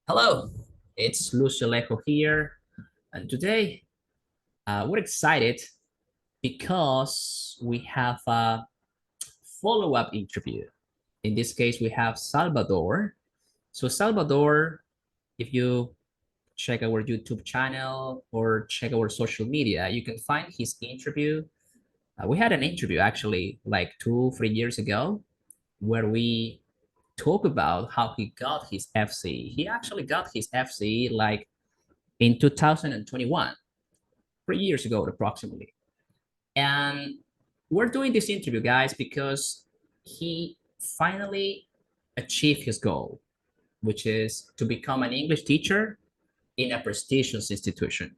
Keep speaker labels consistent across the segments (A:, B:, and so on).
A: Hello, it's Lucilejo here, and today we're excited because we have a follow-up interview. In this case, we have Salvador. So Salvador, if you check our YouTube channel or check our social media, you can find his interview. We had an interview actually like 2, 3 years ago where we talk about how he got his FCE. He actually got his FCE like in 2021, 3 years ago approximately. And we're doing this interview, guys, because he finally achieved his goal, which is to become an English teacher in a prestigious institution.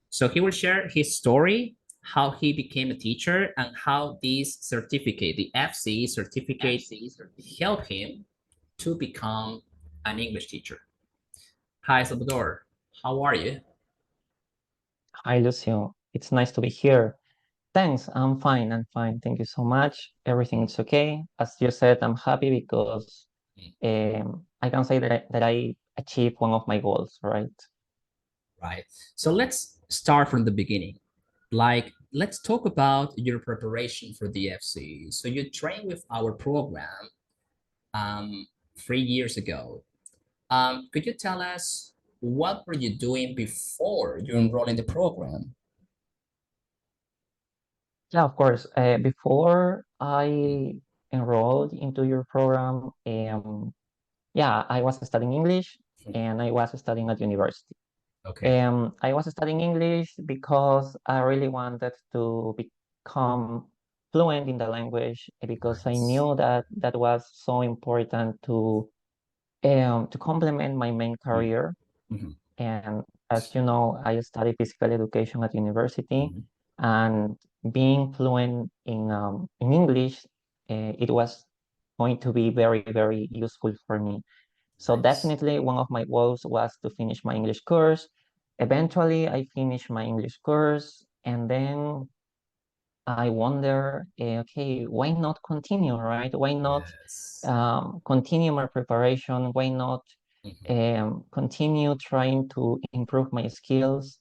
A: So he will share his story, how he became a teacher, and how this certificate, the FCE certificate, helped him to become an English teacher. Hi, Salvador. How are you?
B: Hi, Lucio. It's nice to be here. Thanks. I'm fine. I'm fine. Thank you so much. Everything is okay. As you said, I'm happy because I can say that I achieved one of my goals, right?
A: Right. So let's start from the beginning. Like, let's talk about your preparation for the FC. So you trained with our program 3 years ago. Could you tell us what were you doing before you enrolled in the program?
B: Yeah, of course. Before I enrolled into your program, yeah, I was studying English and I was studying at university.
A: Okay.
B: I was studying English because I really wanted to become fluent in the language because I
A: Nice.
B: knew that that was so important to complement my main career.
A: Mhm.
B: And as you know, I study physical education at university,
A: Mhm.
B: and being fluent in English, it was going to be very, very useful for me. So
A: Nice.
B: definitely one of my goals was to finish my English course. Eventually, I finished my English course, and then I wonder, okay, why not continue, right? Why not
A: Yes.
B: continue my preparation? Why not
A: Mhm.
B: continue trying to improve my skills?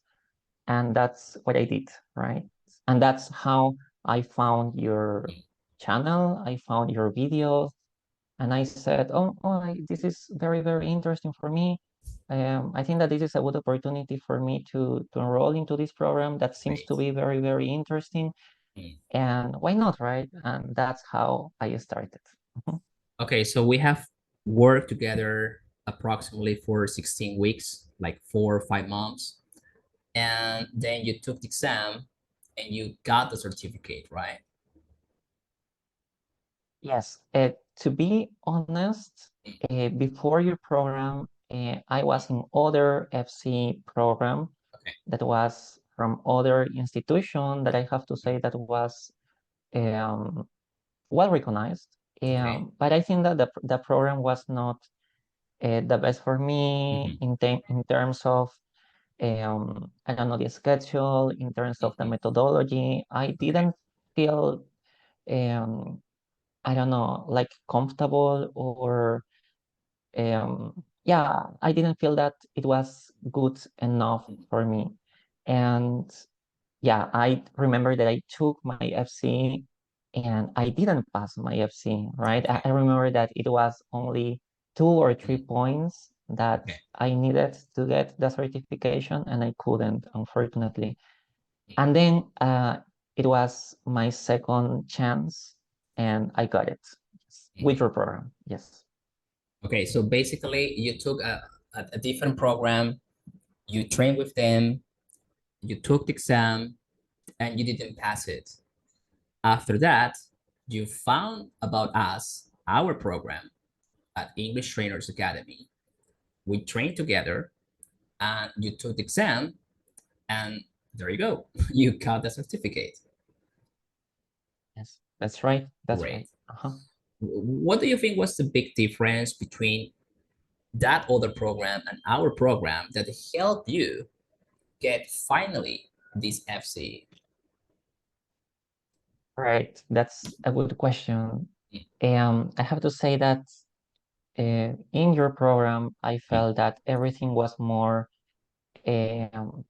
B: And that's what I did, right? And that's how I found your channel. I found your videos, and I said, this is very, very interesting for me. I think that this is a good opportunity for me to enroll into this program that seems
A: Great.
B: to be very, very interesting.
A: Mm.
B: And why not, right? And that's how I started. Mhm.
A: Okay, so we have worked together approximately for 16 weeks, like 4 or 5 months. And then you took the exam and you got the certificate, right?
B: Yes, to be honest, before your program, I was in other FC program
A: Okay.
B: that was from other institution that I have to say that was um, well recognized.
A: Okay.
B: But I think that the program was not the best for me
A: Mhm.
B: in terms of I don't know, the schedule, in terms of the
A: Mhm.
B: methodology. I
A: Okay.
B: didn't feel um, I don't know, like comfortable or yeah, I didn't feel that it was good enough
A: Mhm.
B: for me. And yeah, I remember that I took my FC and I didn't pass my FC, right? I,
A: Okay.
B: I remember that it was only 2 or 3
A: Mhm.
B: points that
A: Okay.
B: I needed to get the certification, and I couldn't, unfortunately.
A: Mhm.
B: And then it was my second chance, and I got it with
A: Mhm.
B: your program. Yes.
A: Okay, so basically you took a different program, you trained with them, you took the exam, and you didn't pass it. After that, you found about us, our program at English Trainers Academy. We trained together and you took the exam, and there you go. You got the certificate.
B: Yes, that's right. That's right.
A: Great.
B: Uh-huh.
A: What do you think was the big difference between that other program and our program that helped you get finally this FC?
B: Right. That's a good question. I have to say that in your program, I felt that everything was more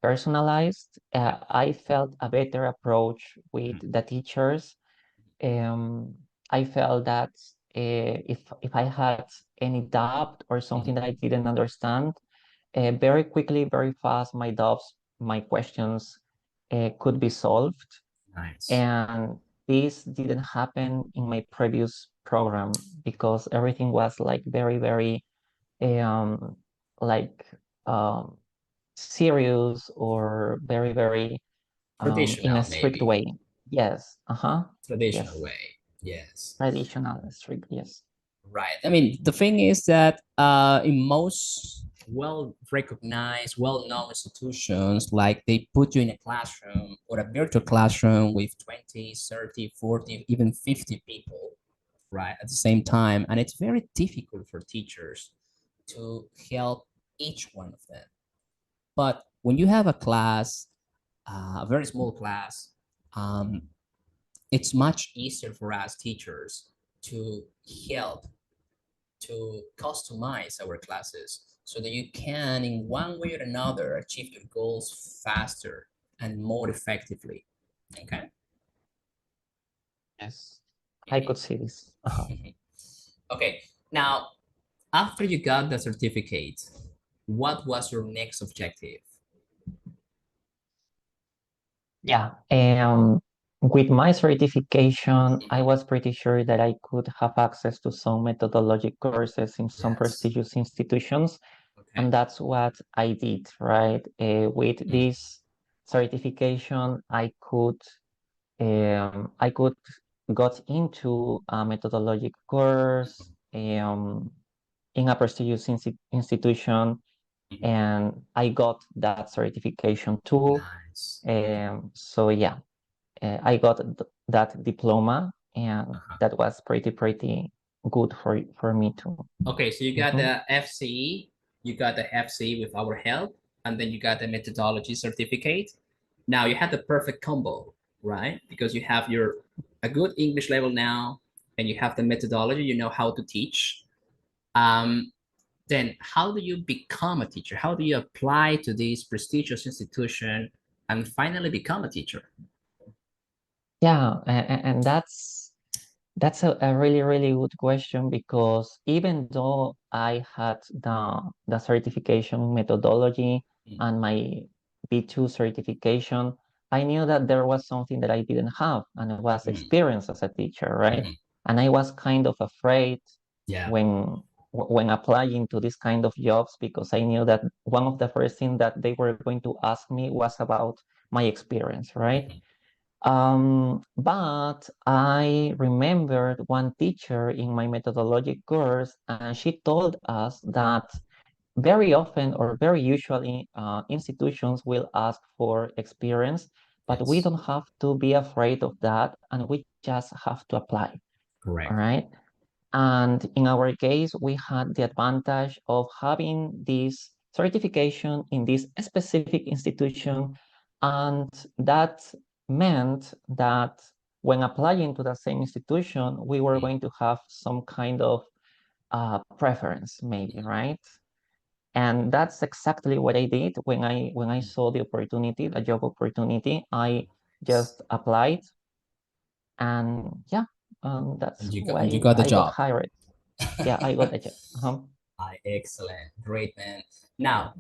B: personalized. I felt a better approach with the teachers. I felt that if I had any doubt or something that I didn't understand, very quickly, very fast, my doubts, my questions could be solved.
A: Nice.
B: And this didn't happen in my previous program because everything was like very, very like um, serious or very, very in a
A: Traditional,
B: strict
A: maybe.
B: way. Yes.
A: Traditional
B: Yes.
A: way. Yes.
B: Traditional, strict. Yes.
A: Right. I mean, the thing is that in most well-recognized, well-known institutions, like they put you in a classroom or a virtual classroom with 20, 30, 40, even 50 people, right, at the same time. And it's very difficult for teachers to help each one of them. But when you have a class, a very small class, um, it's much easier for us teachers to help to customize our classes so that you can, in one way or another, achieve your goals faster and more effectively. Okay.
B: Yes. I could see this.
A: Okay. Now, after you got the certificate, what was your next objective?
B: Yeah. With my certification, I was pretty sure that I could have access to some methodology courses in some
A: Yes.
B: prestigious institutions.
A: Okay.
B: And that's what I did, right? With this certification, I could got into a methodology course in a prestigious institution, and I got that certification too.
A: Nice.
B: So yeah, I got that diploma, and
A: Uh-huh.
B: that was pretty good for me too.
A: Okay, so you got the FCE, you got the FCE with our help, and then you got the methodology certificate. Now you have the perfect combo, right? Because you have your a good English level now, and you have the methodology, you know how to teach. Um, then how do you become a teacher? How do you apply to this prestigious institution and finally become a teacher?
B: Yeah, and that's a really, really good question because even though I had the certification methodology
A: Mm,
B: and my B2 certification, I knew that there was something that I didn't have, and it was
A: mm,
B: experience as a teacher, right?
A: mhm.
B: And I was kind of afraid
A: Yeah.
B: when applying to this kind of jobs because I knew that one of the first things that they were going to ask me was about my experience, right?
A: Mhm.
B: But I remembered one teacher in my methodology course, and she told us that very often or very usually institutions will ask for experience, but we
A: Yes.
B: don't have to be afraid of that, and we just have to apply. All
A: Correct.
B: right. And in our case, we had the advantage of having this certification in this specific institution. And that meant that when applying to the same institution, we were
A: Mm,
B: going to have some kind of preference, maybe, right? And that's exactly what I did when I saw the opportunity, the job opportunity. I
A: yes.
B: just applied, and yeah,
A: And
B: that's
A: you
B: why
A: got the
B: I got
A: job.
B: hired. Yeah, I got the job.
A: Excellent. Great, man. Now,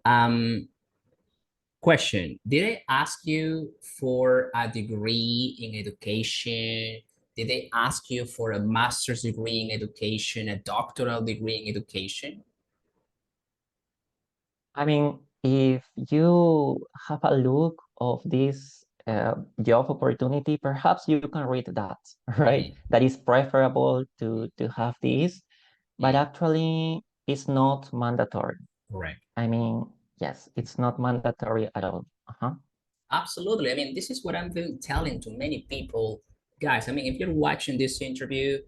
A: um, question. Did they ask you for a degree in education? Did they ask you for a master's degree in education, a doctoral degree in education?
B: I mean, if you have a look of this job opportunity, perhaps you can read that, right?
A: Mm,
B: That is preferable to have this, but
A: mm,
B: actually it's not mandatory.
A: correct.
B: I mean, yes, it's not mandatory at all.
A: Absolutely. I mean, this is what I've been telling to many people. Guys, I mean, if you're watching this interview,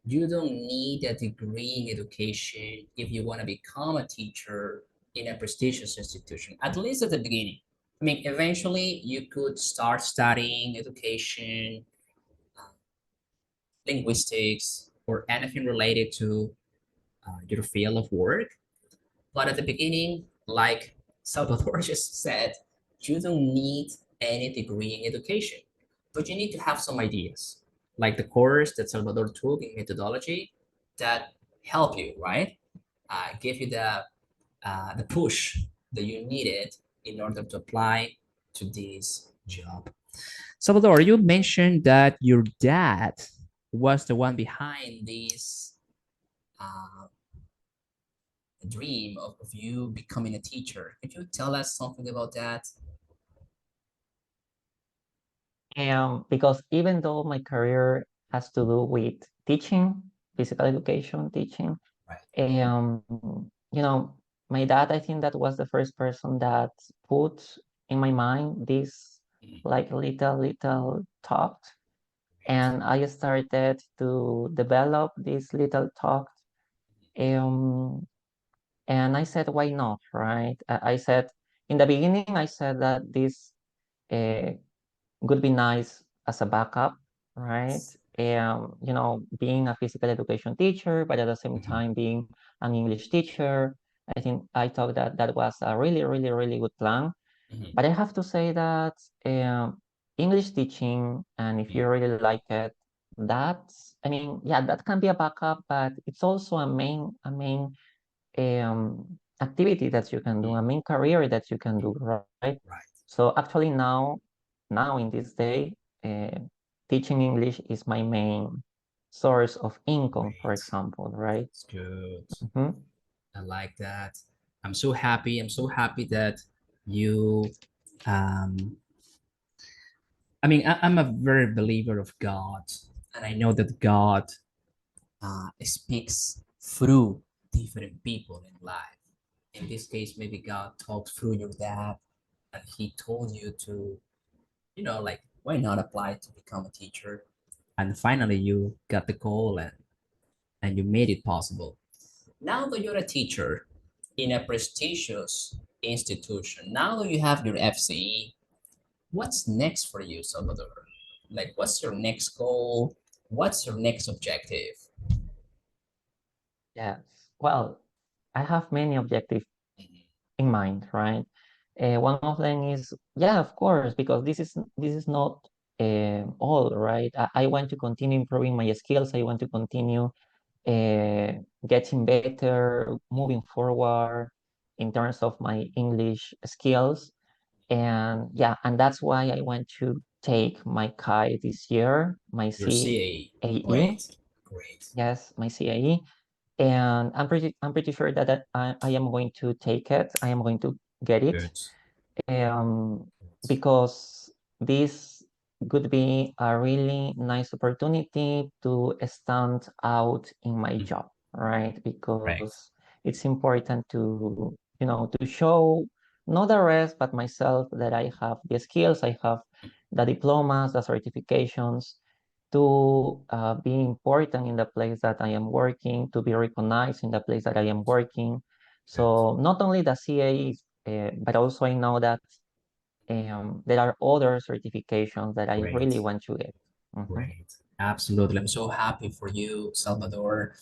A: you don't need a degree in education if you want to become a teacher in a prestigious institution, at least at the beginning. I mean, eventually you could start studying education, linguistics, or anything related to your field of work. But at the beginning, like Salvador just said, you don't need any degree in education, but you need to have some ideas, like the course that Salvador took in methodology that help you, right? Give you the push that you needed in order to apply to this job. Salvador, you mentioned that your dad was the one behind this uh, dream of you becoming a teacher. Could you tell us something about that?
B: Because even though my career has to do with teaching, physical education, teaching,
A: Right.
B: you know, my dad, I think that was the first person that put in my mind this like little thought. And I started to develop this little thought. Um, and I said, why not, right? I said, in the beginning, I said that this uh, would be nice as a backup, right? You know, being a physical education teacher, but at the same time being an English teacher. I thought that that was a really good plan. But I have to say that English teaching, and if you really like it, that's, I mean, yeah, that can be a backup, but it's also a main activity that you can do, a main career that you can do, right?
A: Right.
B: So actually now in this day, teaching English is my main source of income, for
A: Great.
B: example, right?
A: It's good.
B: Mhm.
A: I like that. I'm so happy. I'm so happy that you I mean, I'm a very believer of God, and I know that God speaks through different people in life. In this case, maybe God talked through your dad, and he told you to, like, why not apply to become a teacher? And finally, you got the goal and you made it possible. Now that you're a teacher in a prestigious institution, now that you have your FCE, what's next for you, Salvador? Like, what's your next goal? What's your next objective?
B: Yes. Well, I have many objectives in mind, right? One of them is, yeah, of course, because this is not all, right? I want to continue improving my skills. I want to continue getting better, moving forward in terms of my English skills. And yeah, and that's why I want to take my CAI this year, my
A: Your CAE.
B: CAE.
A: Great. Great.
B: Yes, my CAE. And I'm pretty sure that I am going to take it. I am going to get it.
A: Good.
B: Um, because this could be a really nice opportunity to stand out in my job, right?
A: Right.
B: Because it's important to, to show not the rest, but myself that I have the skills, I have the diplomas, the certifications to be important in the place that I am working, to be recognized in the place that I am working.
A: Good.
B: So not only the CAE, but also I know that there are other certifications that I
A: Great.
B: really want to get. Mhm.
A: Great. Absolutely. I'm so happy for you, Salvador.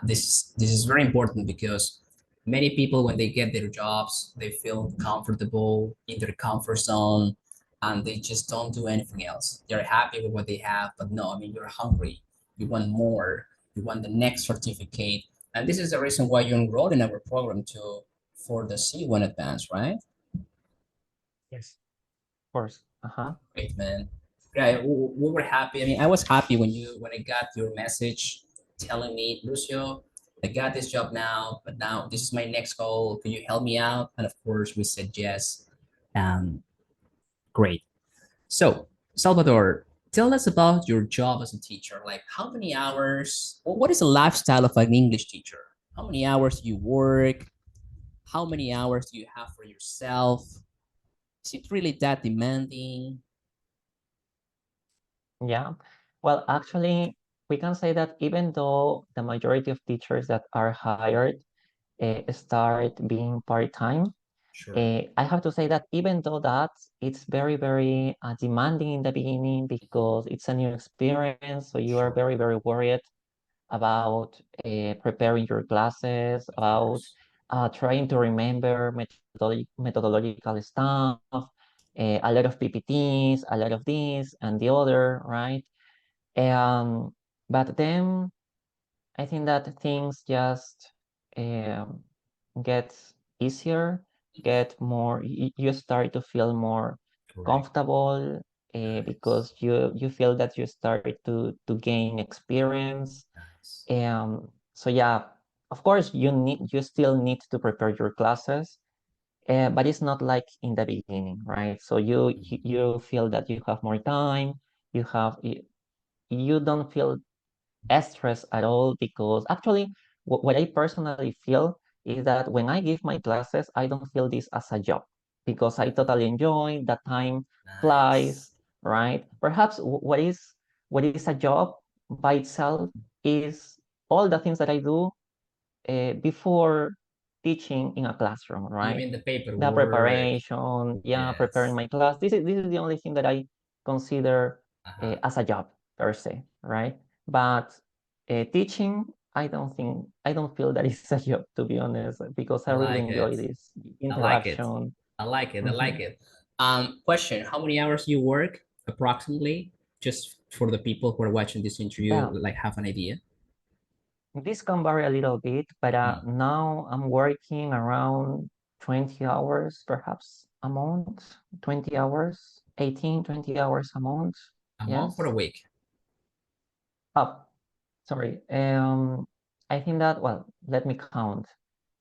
A: This is very important because many people, when they get their jobs, they feel comfortable in their comfort zone, and they just don't do anything else. They're happy with what they have, but no, I mean, you're hungry. You want more. You want the next certificate, and this is the reason why you enrolled in our program to for the C1 advance, right?
B: Yes. Of course. Uh-huh.
A: Great, man. Yeah, we were happy. I mean, I was happy when I got your message telling me, Lucio, I got this job now, but now this is my next goal. Can you help me out? And of course, we said yes. Um, Great. So, Salvador, tell us about your job as a teacher. Like, how many hours? What is the lifestyle of an English teacher? How many hours do you work? How many hours do you have for yourself? Is it really that demanding?
B: Yeah. Well, actually, we can say that even though the majority of teachers that are hired start being part-time,
A: Sure.
B: I have to say that even though that it's very demanding in the beginning because it's a new experience, so you are
A: Sure.
B: very worried about preparing your classes, about trying to remember methodological stuff, a lot of PPTs, a lot of this and the other, right? But then I think that things just um, get easier, get more, you start to feel more
A: Correct.
B: comfortable
A: Nice.
B: because you feel that you start to gain experience.
A: Nice.
B: So yeah, of course you still need to prepare your classes, but it's not like in the beginning, right? So you feel that you have more time, you don't feel stress at all because actually what I personally feel is that when I give my classes, I don't feel this as a job because I totally enjoy the time flies,
A: Nice.
B: right? Perhaps what is a job by itself is all the things that I do before teaching in a classroom,
A: You
B: right?
A: mean the
B: The
A: paperwork?
B: preparation, yeah, preparing
A: Yes.
B: my class. This is the only thing that I consider
A: Uh-huh.
B: as a job per se, right? But teaching, I don't feel that it's a job, to be honest, because
A: I
B: I really
A: like it.
B: enjoy this
A: I like it.
B: interaction.
A: I like it. I like
B: Mhm.
A: it. Question: how many hours you work approximately? Just for the people who are watching this interview,
B: Yeah,
A: like have an idea.
B: this can vary a little bit, but
A: Mm.
B: now I'm working around 20 hours, perhaps a month, 20 hours, 18, 20 hours a month.
A: A month or a
B: Yes.
A: week?
B: Oh, sorry. I think that, well, let me count.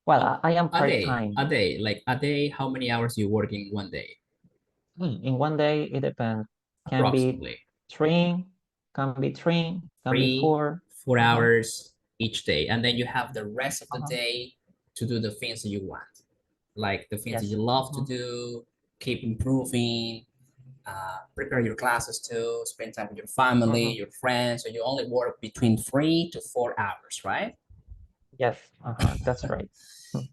B: Well,
A: A,
B: I am
A: a day.
B: part-time.
A: A day. Like a day. How many hours you work in one day?
B: In one day, it depends. Can be
A: Approximately
B: three, can be three, can be
A: three,
B: four. Uh-huh.4
A: hours each day, and then you have the rest of the
B: Uh-huh.
A: day to do the things that you want, like the things that
B: Yes.
A: you love to
B: Uh-huh.
A: do, keep improving, prepare your classes too, spend time with your family,
B: Uh-huh.
A: your friends. So you only work between 3 to 4 hours, right?
B: Yes. Uh-huh. That's right.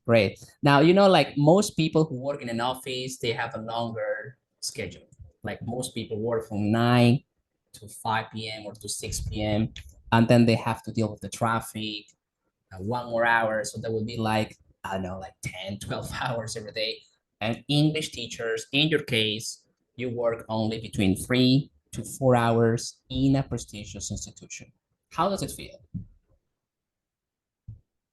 A: Great. Now, like most people who work in an office, they have a longer schedule. Like most people work from 9 to 5 p.m. or to 6 p.m. And then they have to deal with the traffic, 1 more hour. So that would be like, I don't know, like 10, 12 hours every day. And English teachers, in your case, you work only between 3 to 4 hours in a prestigious institution. How does it feel?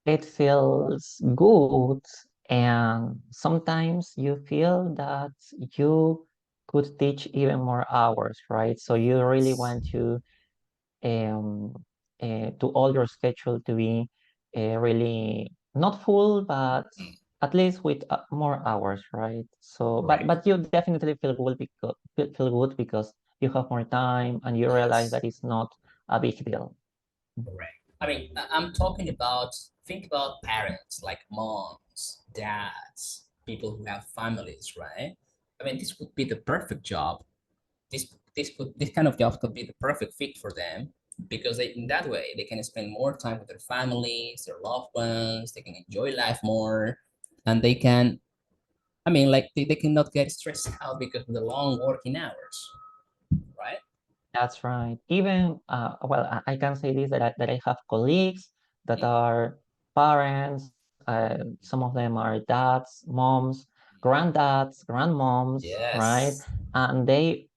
B: It feels good, and sometimes you feel that you could teach even more hours, right? So you really want um, to all your schedule to be really not full, but
A: Mm,
B: at least with more hours, right? So,
A: correct.
B: but you definitely feel good because you have more time and you realize
A: Yes.
B: that it's not a big deal.
A: Correct. I mean, I'm talking about, think about parents like moms, dads, people who have families, right? I mean, this would be the perfect job. This kind of job could be the perfect fit for them because in that way they can spend more time with their families, their loved ones. They can enjoy life more, and they can. I mean, like they cannot get stressed out because of the long working hours, right?
B: That's right. Even well, I can say this that I have colleagues that
A: Mm.
B: are parents. Some of them are dads, moms, granddads, grandmoms, right?
A: Yes.
B: And they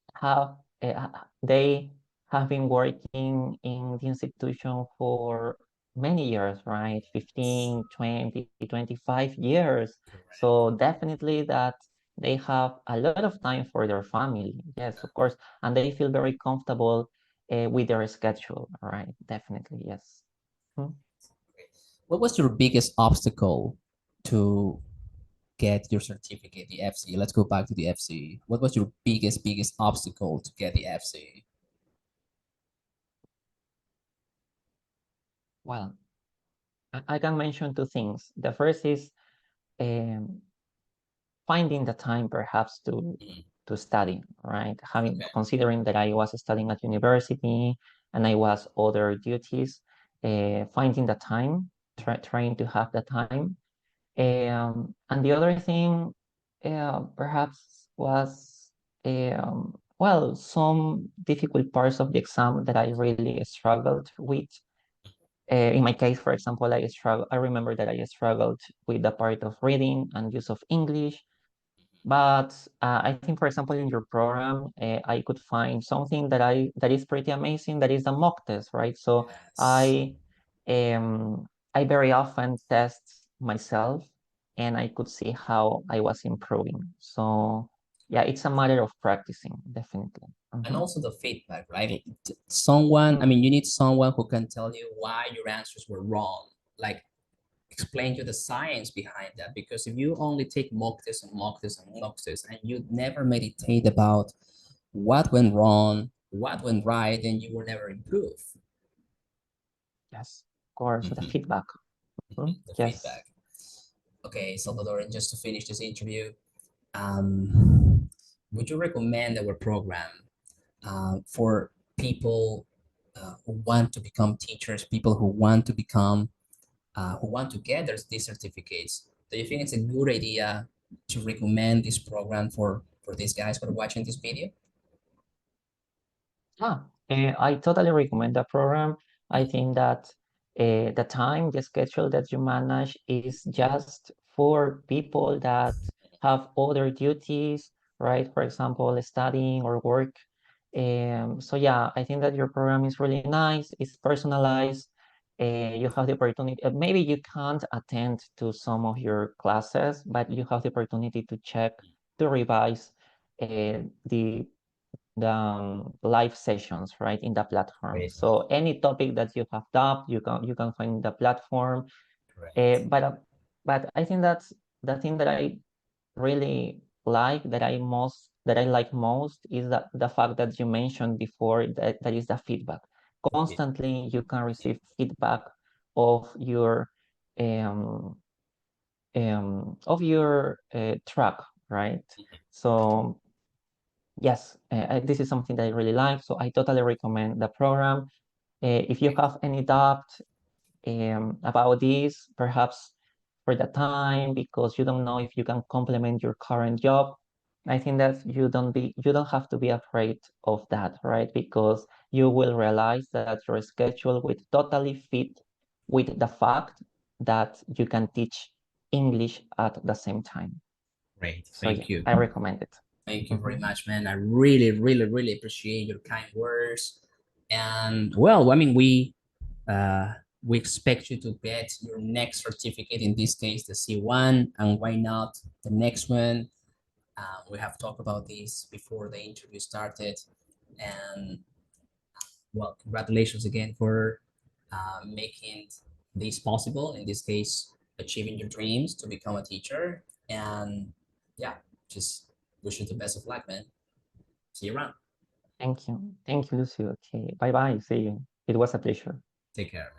B: have been working in the institution for many years, right? 15, 20, 25 years.
A: Correct.
B: So definitely that they have a lot of time for their family. Yes, of course, and they feel very comfortable with their schedule. Right, definitely, yes. Hmm.
A: What was your biggest obstacle to get your certificate, the FCE? Let's go back to the FCE. What was your biggest obstacle to get the FCE?
B: Well, I can mention two things. The first is um, finding the time perhaps
A: Mm,
B: to study, right? Having
A: okay.
B: considering that I was studying at university and I was other duties, finding the time, trying to have the time. And the other thing, perhaps was, well, some difficult parts of the exam that I really struggled with. In my case, for example, I remember that I struggled with the part of reading and use of English. But I think, for example, in your program, I could find something that is pretty amazing. That is the mock test, right? So
A: Yes.
B: I very often test myself, and I could see how I was improving. So yeah, it's a matter of practicing, definitely.
A: And also the feedback, right? Someone, I mean, you need someone who can tell you why your answers were wrong. Like, explain you the science behind that, because if you only take mock tests and mock tests and mock tests and you never meditate about what went wrong, what went right, then you will never improve.
B: Yes, of course, the feedback.
A: The
B: Yes.
A: feedback. Okay, Salvador, and just to finish this interview, would you recommend our program for people who want to become teachers, people who want to become who want to get these certificates? Do you think it's a good idea to recommend this program for these guys who are watching this video?
B: I totally recommend the program. I think that the time, the schedule that you manage is just for people that have other duties, right? For example, studying or work. So yeah, I think that your program is really nice. It's personalized. You have the opportunity. Maybe you can't attend to some of your classes, but you have the opportunity to check, to revise the live sessions, right, in the platform.
A: Great.
B: So any topic that you have doubt, you can find the platform.
A: Correct.
B: But I think that's the thing that I really like, that I like most, is that the fact that you mentioned before, that is the feedback. Constantly you can receive feedback of your um track, right? So yes, this is something that I really like, so I totally recommend the program. If you have any doubt about this, perhaps for the time, because you don't know if you can complement your current job, I think that you don't have to be afraid of that, right? Because you will realize that your schedule will totally fit with the fact that you can teach English at the same time.
A: Great.
B: So yeah,
A: Thank you.
B: I recommend it.
A: Thank you very much, man. I really, really, really appreciate your kind words. And well, I mean, we expect you to get your next certificate, in this case, the C1, and why not the next one? We have talked about this before the interview started. And well, congratulations again for making this possible. In this case, achieving your dreams to become a teacher. And yeah, just wish you the best of luck, man. See you around.
B: Thank you. Thank you, Lucio. Okay. Bye bye. See you. It was a pleasure.
A: Take care.